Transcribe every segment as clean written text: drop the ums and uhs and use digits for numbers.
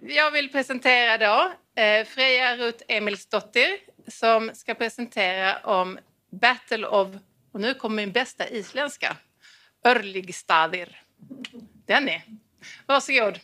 Jag vill presentera då Freja Ruth Emilsdottir som ska presentera om Battle of, och nu kommer min bästa isländska, Örlygsstaðir. Den är. Varsågod.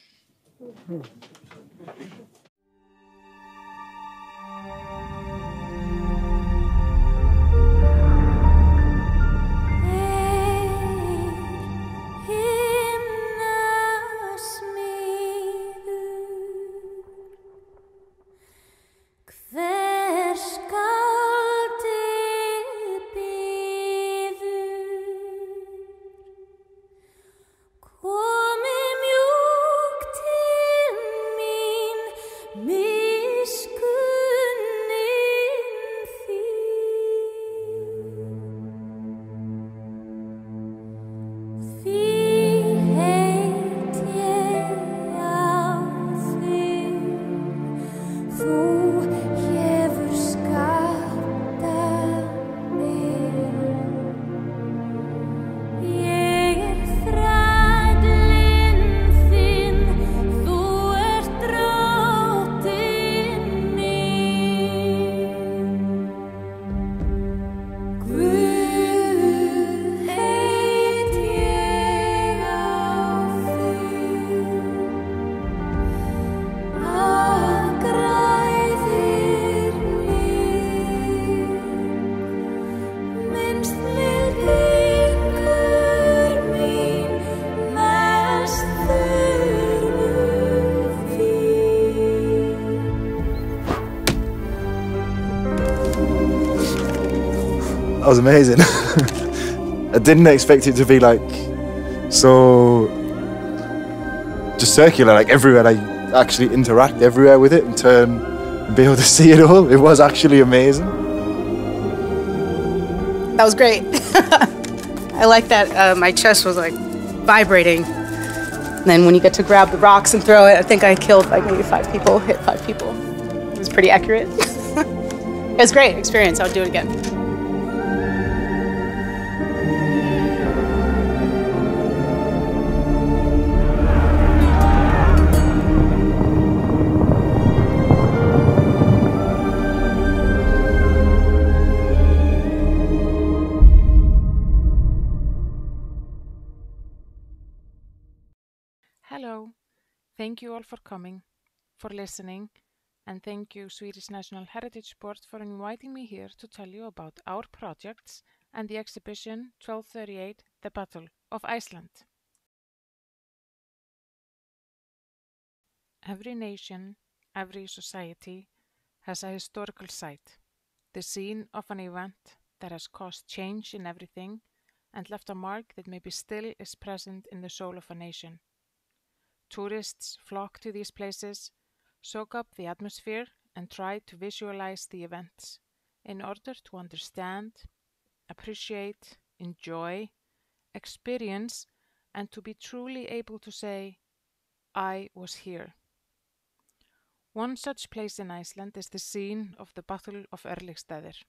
That was amazing. I didn't expect it to be like so just circular, like everywhere. I actually interact everywhere with it and turn and be able to see it all. It was actually amazing. That was great. I like that my chest was like vibrating. And then when you get to grab the rocks and throw it, I think I killed like maybe 5 people, hit 5 people. It was pretty accurate. It was a great experience. I would do it again. Hello, thank you all for coming, for listening, and thank you Swedish National Heritage Board for inviting me here to tell you about our projects and the exhibition 1238, The Battle of Iceland. Every nation, every society has a historical site, the scene of an event that has caused change in everything and left a mark that maybe still is present in the soul of a nation. Tourists flock to these places, soak up the atmosphere, and try to visualize the events in order to understand, appreciate, enjoy, experience, and to be truly able to say, I was here. One such place in Iceland is the scene of the Battle of Örlygsstaðir,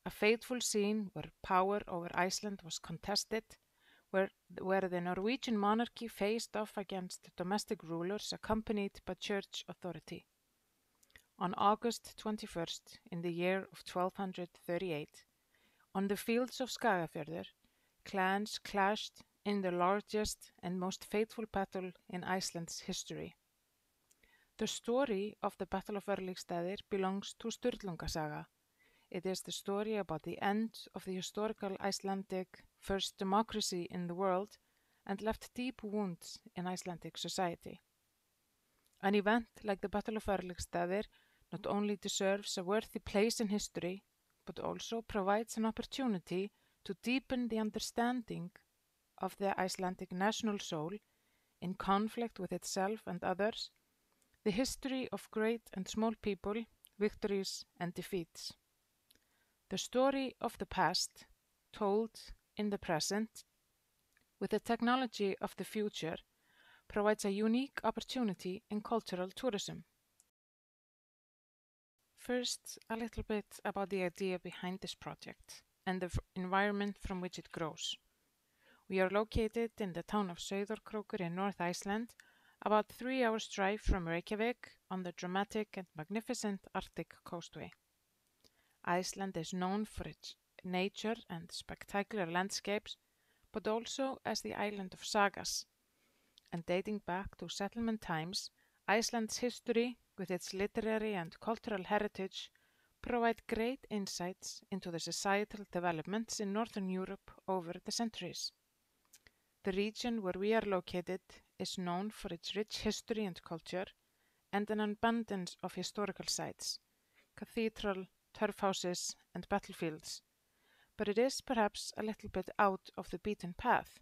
a fateful scene where power over Iceland was contested, where the Norwegian monarchy faced off against domestic rulers accompanied by church authority. On August 21st, in the year of 1238, on the fields of Skagafjörður, clans clashed in the largest and most fateful battle in Iceland's history. The story of the Battle of Örlygsstaðir belongs to Sturlunga Saga. It is the story about the end of the historical Icelandic first democracy in the world and left deep wounds in Icelandic society. An event like the Battle of Örlygsstaðir not only deserves a worthy place in history, but also provides an opportunity to deepen the understanding of the Icelandic national soul in conflict with itself and others, the history of great and small people, victories and defeats. The story of the past, told in the present, with the technology of the future, provides a unique opportunity in cultural tourism. First, a little bit about the idea behind this project and the environment from which it grows. We are located in the town of Sauðárkrókur in North Iceland, about 3 hours drive from Reykjavik on the dramatic and magnificent Arctic coastway. Iceland is known for its nature and spectacular landscapes, but also as the island of sagas. And dating back to settlement times, Iceland's history, with its literary and cultural heritage, provide great insights into the societal developments in Northern Europe over the centuries. The region where we are located is known for its rich history and culture, and an abundance of historical sites, cathedral, turf houses, and battlefields, but it is perhaps a little bit out of the beaten path.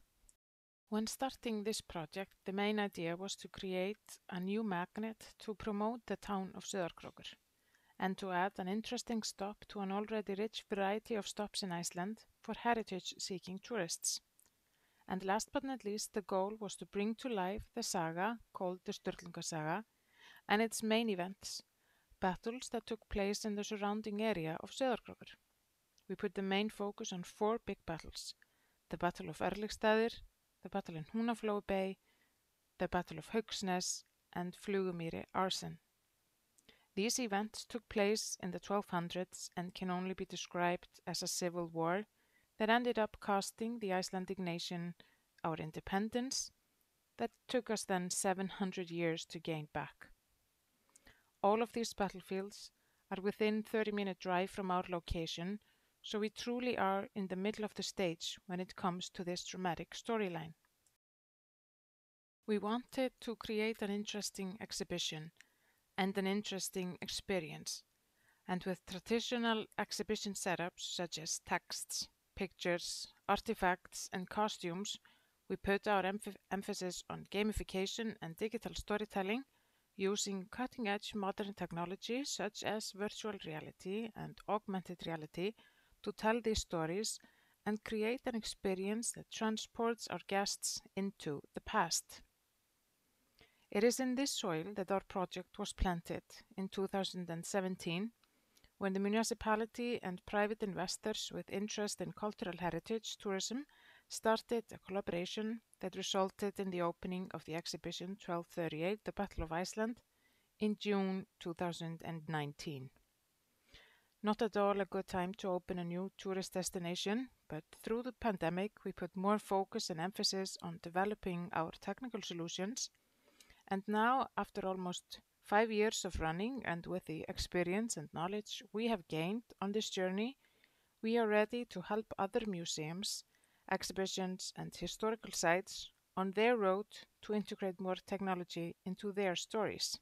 When starting this project, the main idea was to create a new magnet to promote the town of Sauðárkrókur, and to add an interesting stop to an already rich variety of stops in Iceland for heritage-seeking tourists. And last but not least, the goal was to bring to life the saga called the Sturlunga Saga and its main events, battles that took place in the surrounding area of Sauðárkrókur. We put the main focus on 4 big battles: the Battle of Örlygsstaðir, the battle in Húnaflói Bay, the Battle of Haugsnes, and Flugumýri Arsen. These events took place in the 1200s and can only be described as a civil war that ended up costing the Icelandic nation our independence that took us then 700 years to gain back. All of these battlefields are within 30-minute drive from our location, so we truly are in the middle of the stage when it comes to this dramatic storyline. We wanted to create an interesting exhibition and an interesting experience, and with traditional exhibition setups such as texts, pictures, artifacts, and costumes, we put our emphasis on gamification and digital storytelling using cutting-edge modern technology such as virtual reality and augmented reality to tell these stories and create an experience that transports our guests into the past. It is in this soil that our project was planted in 2017, when the municipality and private investors with interest in cultural heritage tourism started a collaboration that resulted in the opening of the exhibition 1238, The Battle of Iceland, in June 2019. Not at all a good time to open a new tourist destination, but through the pandemic we put more focus and emphasis on developing our technical solutions, and now, after almost 5 years of running and with the experience and knowledge we have gained on this journey, we are ready to help other museums, exhibitions, and historical sites on their road to integrate more technology into their stories.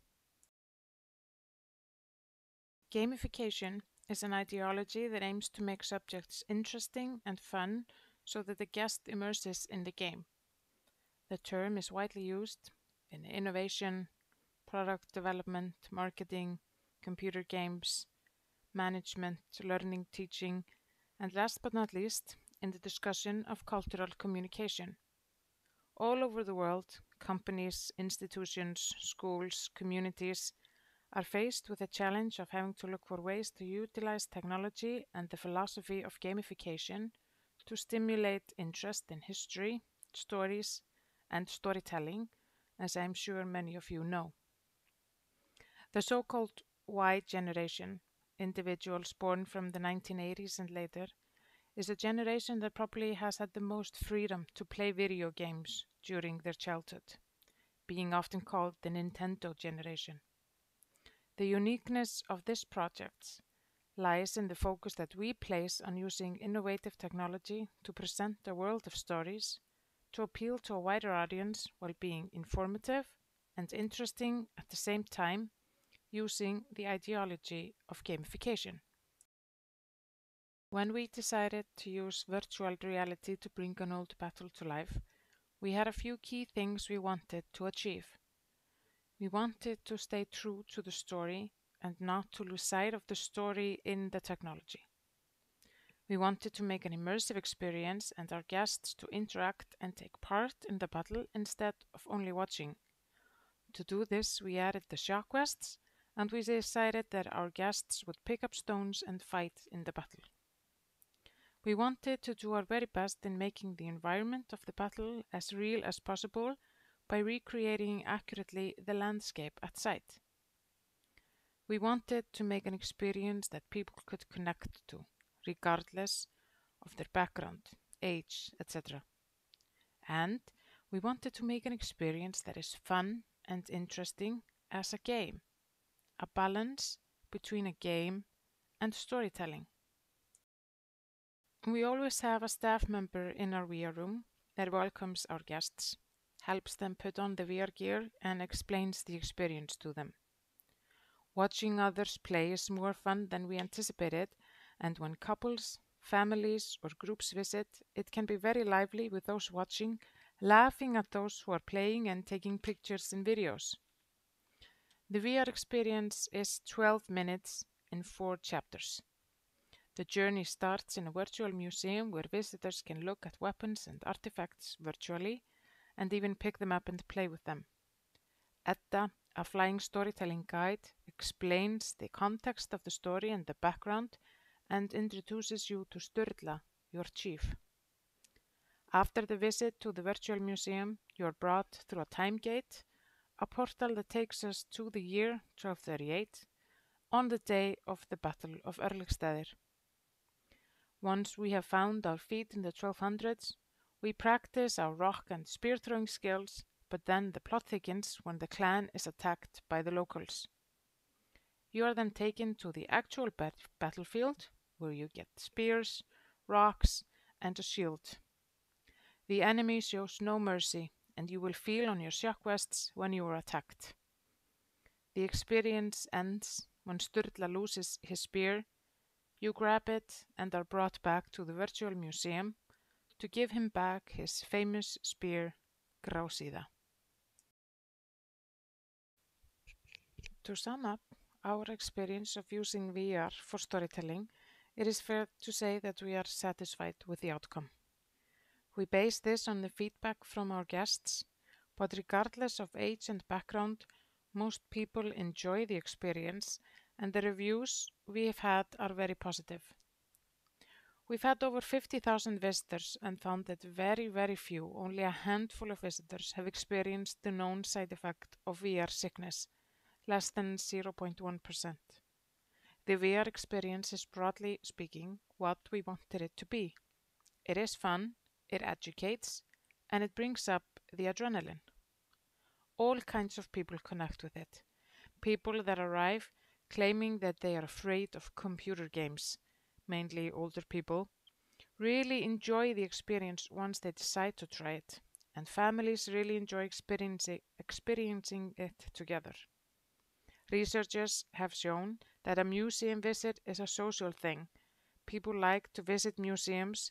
Gamification is an ideology that aims to make subjects interesting and fun so that the guest immerses in the game. The term is widely used in innovation, product development, marketing, computer games, management, learning, teaching, and last but not least, in the discussion of cultural communication. All over the world, companies, institutions, schools, communities are faced with the challenge of having to look for ways to utilize technology and the philosophy of gamification to stimulate interest in history, stories, and storytelling, as I'm sure many of you know. The so-called Y generation, individuals born from the 1980s and later, is a generation that probably has had the most freedom to play video games during their childhood, being often called the Nintendo generation. The uniqueness of this project lies in the focus that we place on using innovative technology to present a world of stories, to appeal to a wider audience while being informative and interesting at the same time, using the ideology of gamification. When we decided to use virtual reality to bring an old battle to life, we had a few key things we wanted to achieve. We wanted to stay true to the story and not to lose sight of the story in the technology. We wanted to make an immersive experience and our guests to interact and take part in the battle instead of only watching. To do this, we added the shock quests, and we decided that our guests would pick up stones and fight in the battle. We wanted to do our very best in making the environment of the battle as real as possible, by recreating accurately the landscape at site. We wanted to make an experience that people could connect to, regardless of their background, age, etc. And we wanted to make an experience that is fun and interesting as a game, a balance between a game and storytelling. We always have a staff member in our VR room that welcomes our guests, helps them put on the VR gear, and explains the experience to them. Watching others play is more fun than we anticipated, and when couples, families, or groups visit, it can be very lively with those watching, laughing at those who are playing and taking pictures and videos. The VR experience is 12 minutes in 4 chapters. The journey starts in a virtual museum where visitors can look at weapons and artifacts virtually and even pick them up and play with them. Edda, a flying storytelling guide, explains the context of the story and the background and introduces you to Sturla, your chief. After the visit to the virtual museum, you are brought through a time gate, a portal that takes us to the year 1238, on the day of the Battle of Örlygsstaðir. Once we have found our feet in the 1200s, we practice our rock and spear throwing skills, but then the plot thickens when the clan is attacked by the locals. You are then taken to the actual battlefield, where you get spears, rocks, and a shield. The enemy shows no mercy, and you will feel on your shock vests when you are attacked. The experience ends when Sturla loses his spear. You grab it and are brought back to the virtual museum to give him back his famous spear, Grásíða. To sum up our experience of using VR for storytelling, it is fair to say that we are satisfied with the outcome. We base this on the feedback from our guests, but regardless of age and background, most people enjoy the experience and the reviews we have had are very positive. We've had over 50,000 visitors and found that very few, only a handful of visitors, have experienced the known side effect of VR sickness, less than 0.1%. The VR experience is, broadly speaking, what we wanted it to be. It is fun, it educates, and it brings up the adrenaline. All kinds of people connect with it. People that arrive claiming that they are afraid of computer games, mainly older people, really enjoy the experience once they decide to try it, and families really enjoy experiencing it together. Researchers have shown that a museum visit is a social thing. People like to visit museums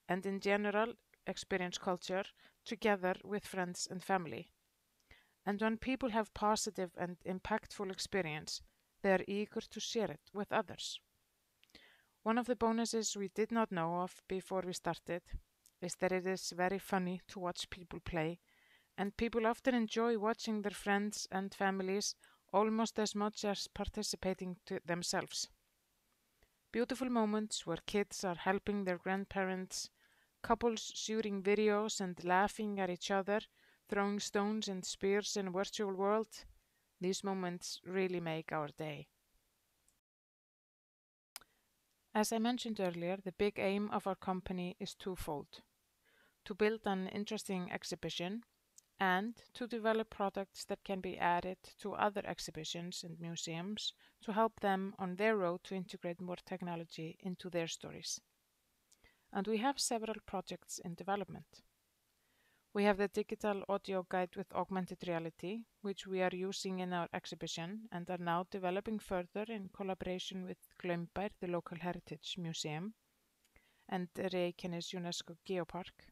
and in general experience culture together with friends and family. And when people have positive and impactful experience, they are eager to share it with others. One of the bonuses we did not know of before we started is that it is very funny to watch people play, and people often enjoy watching their friends and families almost as much as participating themselves. Beautiful moments where kids are helping their grandparents, couples shooting videos and laughing at each other, throwing stones and spears in a virtual world. These moments really make our day. As I mentioned earlier, the big aim of our company is twofold: to build an interesting exhibition and to develop products that can be added to other exhibitions and museums to help them on their road to integrate more technology into their stories. And we have several projects in development. We have the digital audio guide with augmented reality, which we are using in our exhibition and are now developing further in collaboration with Glaumbær, the local heritage museum, and Reykjanes UNESCO Geopark.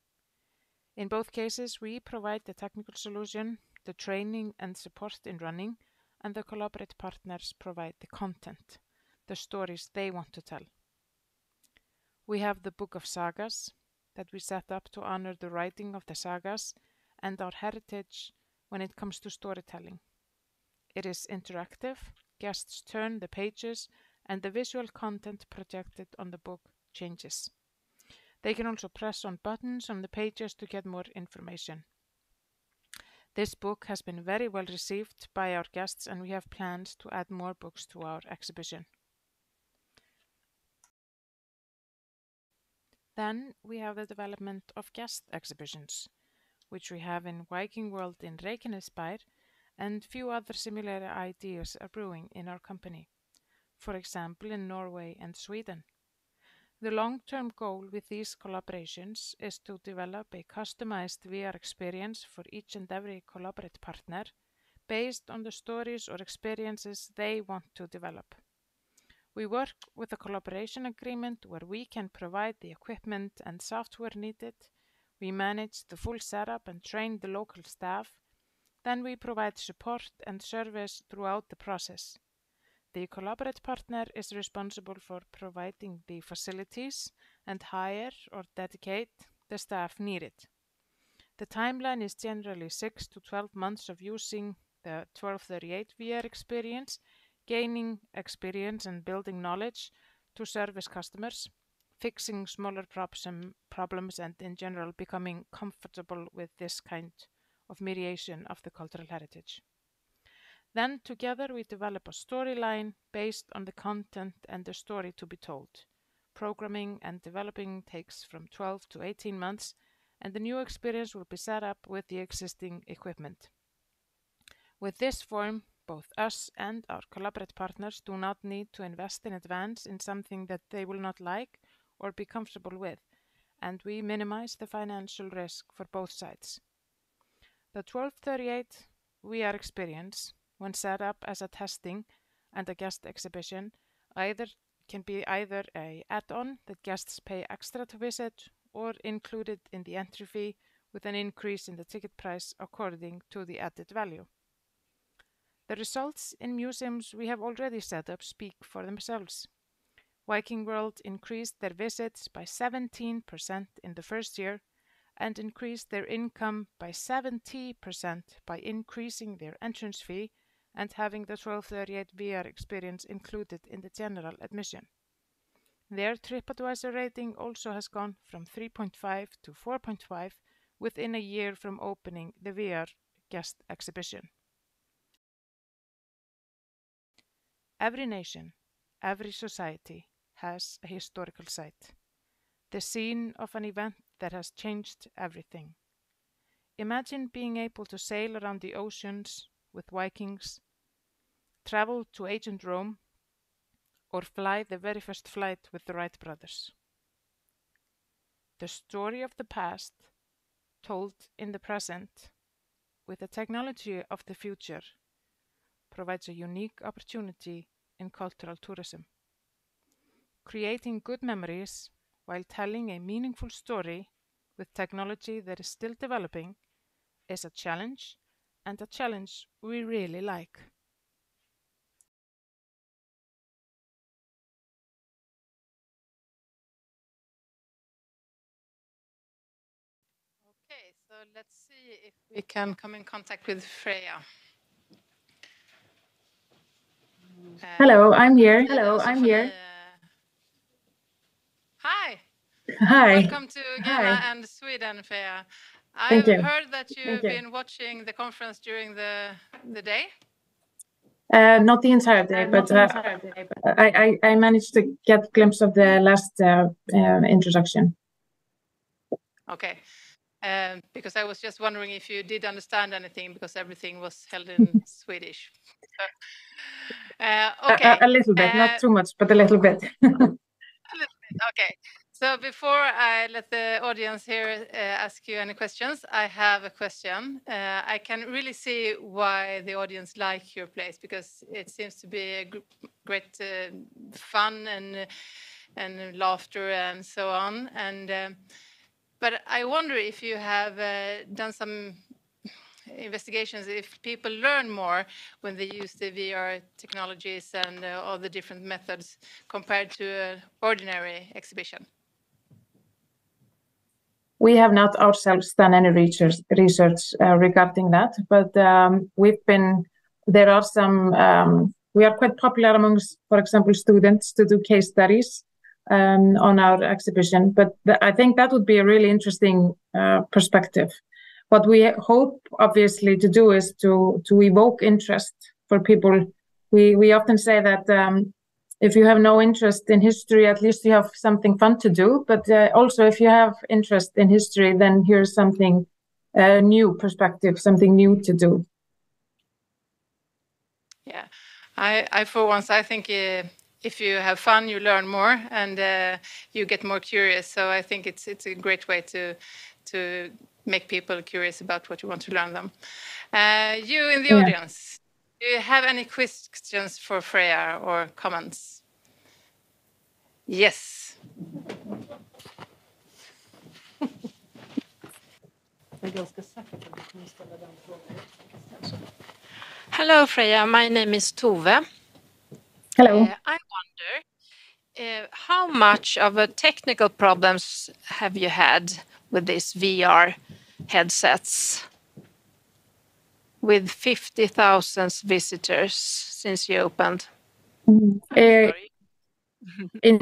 In both cases, we provide the technical solution, the training and support in running, and the collaborate partners provide the content, the stories they want to tell. We have the Book of Sagas that we set up to honor the writing of the sagas and our heritage when it comes to storytelling. It is interactive, guests turn the pages, and the visual content projected on the book changes. They can also press on buttons on the pages to get more information. This book has been very well received by our guests, and we have plans to add more books to our exhibition. Then we have the development of guest exhibitions, which we have in Viking World in Reykjanesbær, and few other similar ideas are brewing in our company, for example in Norway and Sweden. The long-term goal with these collaborations is to develop a customized VR experience for each and every collaborate partner based on the stories or experiences they want to develop. We work with a collaboration agreement where we can provide the equipment and software needed. We manage the full setup and train the local staff. Then we provide support and service throughout the process. The collaborate partner is responsible for providing the facilities and hire or dedicate the staff needed. The timeline is generally 6 to 12 months of using the 1238 VR experience, gaining experience and building knowledge to service customers, fixing smaller problems and in general becoming comfortable with this kind of mediation of the cultural heritage. Then together we develop a storyline based on the content and the story to be told. Programming and developing takes from 12 to 18 months, and the new experience will be set up with the existing equipment. With this form, both us and our collaborate partners do not need to invest in advance in something that they will not like or be comfortable with, and we minimize the financial risk for both sides. The 1238 VR experience, when set up as a testing and a guest exhibition, can be either an add-on that guests pay extra to visit or included in the entry fee with an increase in the ticket price according to the added value. The results in museums we have already set up speak for themselves. Viking World increased their visits by 17% in the first year and increased their income by 70% by increasing their entrance fee and having the 1238 VR experience included in the general admission. Their TripAdvisor rating also has gone from 3.5 to 4.5 within a year from opening the VR guest exhibition. Every nation, every society has a historical site, the scene of an event that has changed everything. Imagine being able to sail around the oceans with Vikings, travel to ancient Rome, or fly the very first flight with the Wright brothers. The story of the past, told in the present, with the technology of the future, provides a unique opportunity in cultural tourism. Creating good memories while telling a meaningful story with technology that is still developing is a challenge, and a challenge we really like. Okay, so let's see if we can come in contact with Freya. Hello, I'm here. Hi. Hi. Welcome to GEMA and Sweden, Freya. Thank you. I've heard that you've been watching the conference during the day. Not the entire day, but I managed to get a glimpse of the last introduction. Okay. Because I was just wondering if you did understand anything, because everything was held in Swedish. Okay. A little bit, not too much, but a little bit. A little bit, okay. So before I let the audience here ask you any questions, I have a question. I can really see why the audience like your place, because it seems to be a great fun and laughter and so on. But I wonder if you have done some investigations, if people learn more when they use the VR technologies and all the different methods compared to an ordinary exhibition. We have not ourselves done any research regarding that, but there are some, we are quite popular amongst, for example, students to do case studies on our exhibition, but I think that would be a really interesting perspective. what we hope, obviously, to do is to evoke interest for people. We often say that if you have no interest in history, at least you have something fun to do. But also, if you have interest in history, then here's something new perspective, something new to do. Yeah, I for once, I think if you have fun, you learn more and you get more curious. So I think it's a great way to make people curious about what you want to learn them. You in the audience, do you have any questions for Freya or comments? Yes. Hello, Freya. My name is Tove. Hello. I wonder, how much of a technical problems have you had with these VR headsets? With 50,000 visitors since you opened. In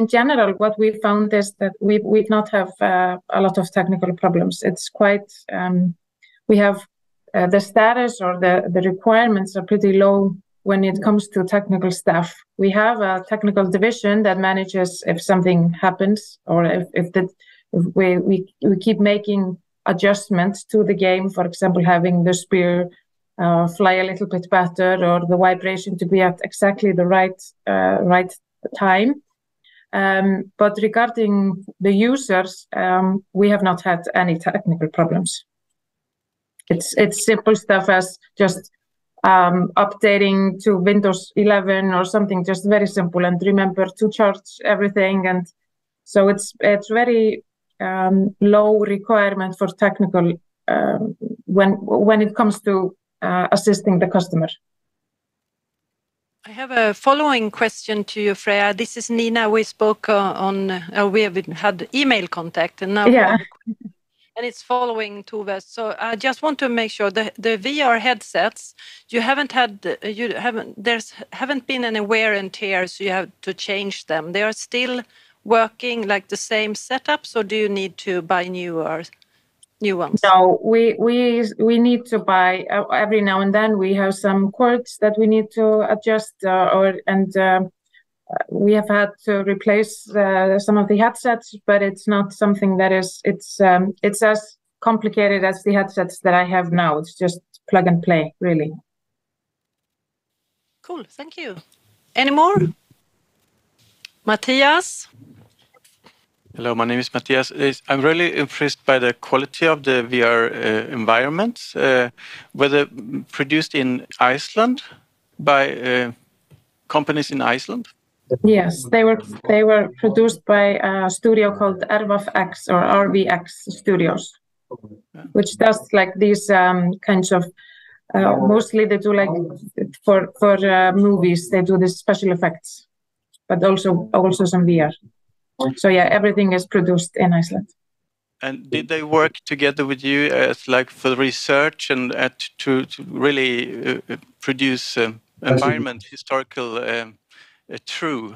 general, what we found is that we've not have a lot of technical problems. It's quite, we have the status or the requirements are pretty low when it comes to technical staff. We have a technical division that manages if something happens or if we keep making adjustments to the game, for example, having the spear fly a little bit better or the vibration to be at exactly the right time. But regarding the users, we have not had any technical problems. It's simple stuff as just updating to Windows 11 or something, just very simple, and remember to charge everything. And so it's very low requirement for technical when it comes to assisting the customer. I have a following question to you, Freya. This is Nina. We spoke we have had email contact, and now and it's following Tove. So I just want to make sure the VR headsets haven't been any wear and tear, so you have to change them. They are still working like the same setups, or do you need to buy new ones? No, we need to buy every now and then. We have some cords that we need to adjust, we have had to replace some of the headsets, but it's not something that it's as complicated as the headsets that I have now. It's just plug and play, really. Cool, thank you. Any more? Matthias? Hello, my name is Matthias. I'm really impressed by the quality of the VR environments. Were they produced in Iceland by companies in Iceland? Yes, they were produced by a studio called RVX or RVX Studios, which does like these kinds of. Mostly they do like for movies. They do these special effects, but also some VR. So yeah, everything is produced in Iceland. And did they work together with you as like for research and to really produce environment historical true?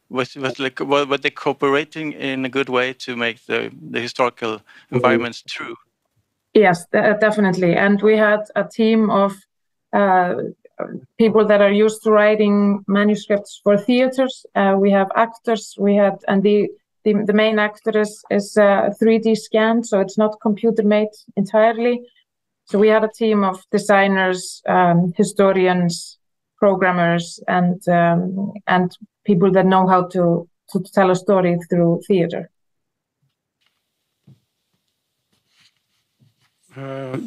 Were they cooperating in a good way to make the historical environments true? Yes, definitely. And we had a team of people that are used to writing manuscripts for theaters. We have actors. And the main actor is 3D scanned, so it's not computer made entirely. So we had a team of designers, historians, programmers, and people that know how to tell a story through theater.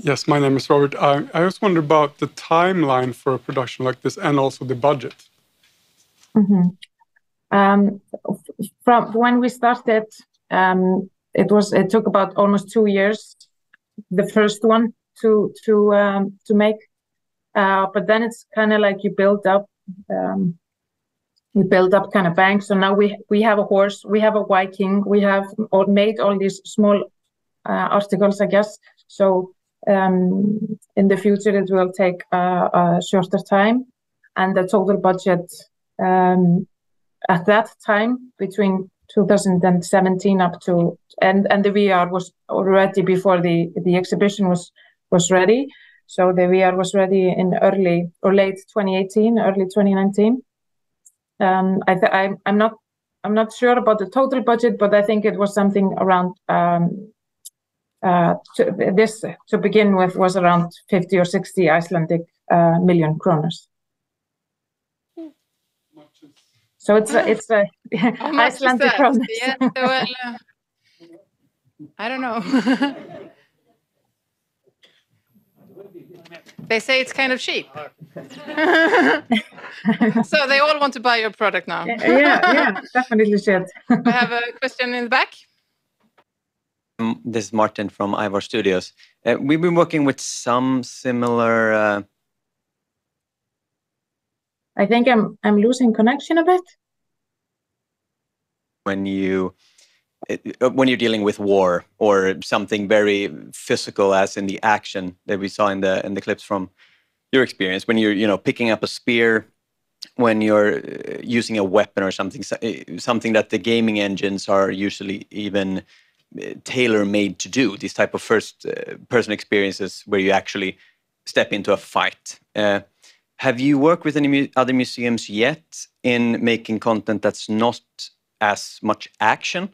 Yes, my name is Robert. I just wonder about the timeline for a production like this and also the budget. Mm-hmm. From when we started, it took about almost 2 years, the first one to make. But then it's kind of like you build up kind of banks. So now we have a horse, we have a Viking, we have made all these small articles, I guess. So in the future, it will take a shorter time, and the total budget at that time between 2017 up to and the VR was already before the exhibition was was ready. So the VR was ready in early or late 2018, early 2019. I'm not sure about the total budget, but I think it was something around to begin with was around 50 or 60 Icelandic million kroners. So it's a Icelandic kroners. Yeah, well, I don't know. They say it's kind of cheap. So they all want to buy your product now. Yeah, definitely should. We have a question in the back. This is Martin from Ivor Studios. We've been working with some similar... I think I'm losing connection a bit. When you're dealing with war or something very physical, as in the action that we saw in the clips from your experience, when you're picking up a spear, when you're using a weapon or something that the gaming engines are usually even tailor-made to do, these type of first-person experiences where you actually step into a fight. Have you worked with any other museums yet in making content that's not as much action?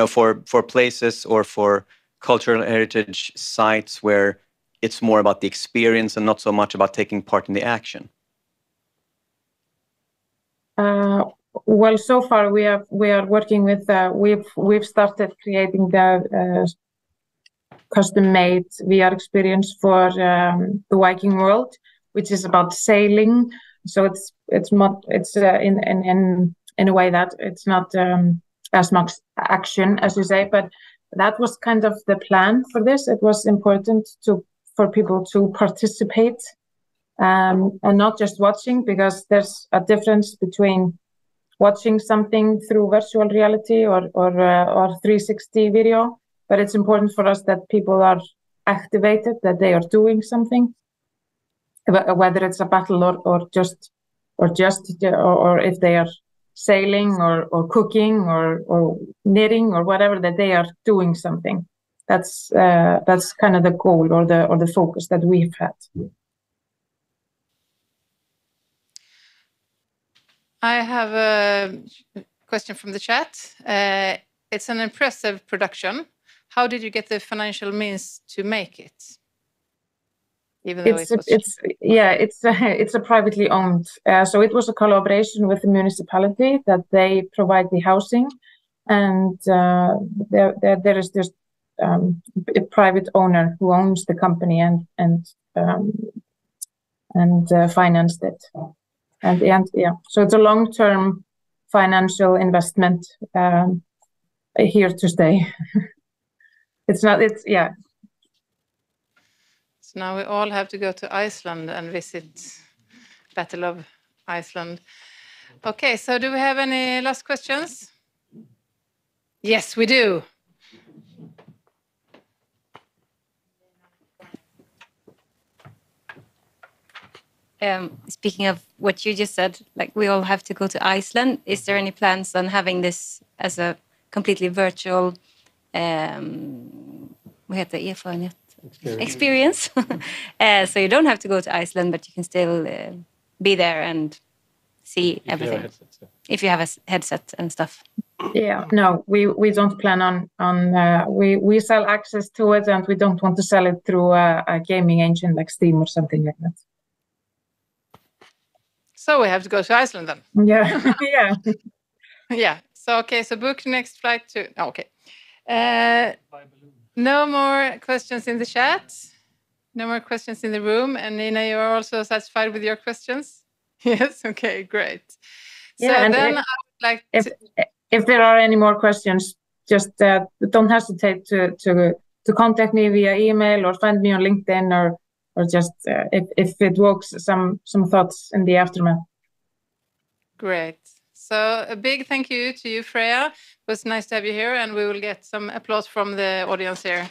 For places or for cultural heritage sites where it's more about the experience and not so much about taking part in the action? Well, so far we are working with we've started creating the custom-made VR experience for the Viking World, which is about sailing. So it's in a way that it's not as much action as you say, but that was kind of the plan for this. It was important for people to participate and not just watching, because there's a difference between watching something through virtual reality or 360 video. But it's important for us that people are activated, that they are doing something, whether it's a battle or if they are sailing or cooking or knitting or whatever, that they are doing something. That's kind of the goal or the focus that we've had. I have a question from the chat. It's an impressive production. How did you get the financial means to make it? Even though it's a privately owned. So it was a collaboration with the municipality that they provide the housing, and there is just a private owner who owns the company and financed it. And so it's a long-term financial investment here to stay. So now we all have to go to Iceland and visit Battle of Iceland. Okay, so do we have any last questions? Yes, we do. Speaking of what you just said, like we all have to go to Iceland. Is there any plans on having this as a completely virtual experience? So you don't have to go to Iceland, but you can still be there and see everything. If you have a headset and stuff. Yeah, no, we don't plan on we sell access to it, and we don't want to sell it through a gaming engine like Steam or something like that. So we have to go to Iceland then. Yeah, yeah. Yeah. So so book next flight to. Okay. No more questions in the chat. No more questions in the room. And Nina, you are also satisfied with your questions? Yes. Okay. Great. Yeah, so and then I would like if there are any more questions, just don't hesitate to contact me via email or find me on LinkedIn or just if it works, some thoughts in the aftermath. Great. So a big thank you to you, Freyja. It was nice to have you here, and we will get some applause from the audience here.